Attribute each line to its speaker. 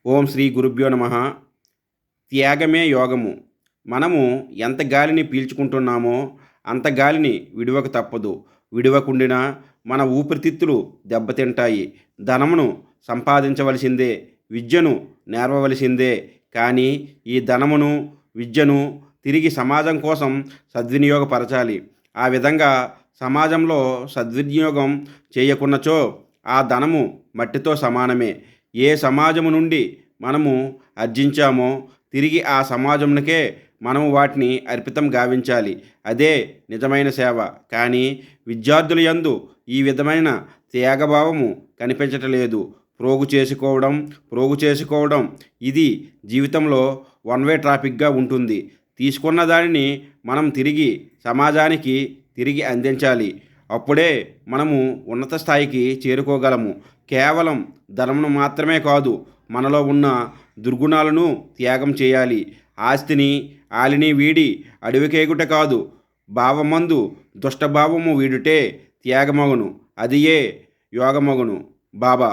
Speaker 1: ఓం శ్రీ గురుభ్యో నమః. త్యాగమే యోగము. మనము ఎంత గాలిని పీల్చుకుంటున్నామో అంత గాలిని విడువక తప్పదు. విడువకుండినా మన ఊపిరితిత్తులు దెబ్బతింటాయి. ధనమును సంపాదించవలసిందే, విద్యను నేర్వవలసిందే. కానీ ఈ ధనమును, విద్యను తిరిగి సమాజం కోసం సద్వినియోగపరచాలి. ఆ విధంగా సమాజంలో సద్వినియోగం చేయకున్నచో ఆ ధనము మట్టితో సమానమే. ఏ సమాజము నుండి మనము ఆర్జించామో తిరిగి ఆ సమాజమునకే మనము వాటిని అర్పితం గావించాలి. అదే నిజమైన సేవ. కానీ విద్యార్థుల యందు ఈ విధమైన త్యాగభావము కనిపించటలేదు. ప్రోగు చేసుకోవడం ఇది జీవితంలో వన్ వే ట్రాఫిక్‌గా ఉంటుంది. తీసుకున్న దానిని మనం తిరిగి సమాజానికి తిరిగి అందించాలి. అప్పుడే మనము ఉన్నత స్థాయికి చేరుకోగలము. కేవలం ధనమును మాత్రమే కాదు, మనలో ఉన్న దుర్గుణాలను త్యాగం చేయాలి. ఆస్తిని, ఆలిని వీడి అడవికేగుట కాదు, భావమందు దుష్టభావము వీడుటే త్యాగమగును. అదియే యోగమగును. బాబా.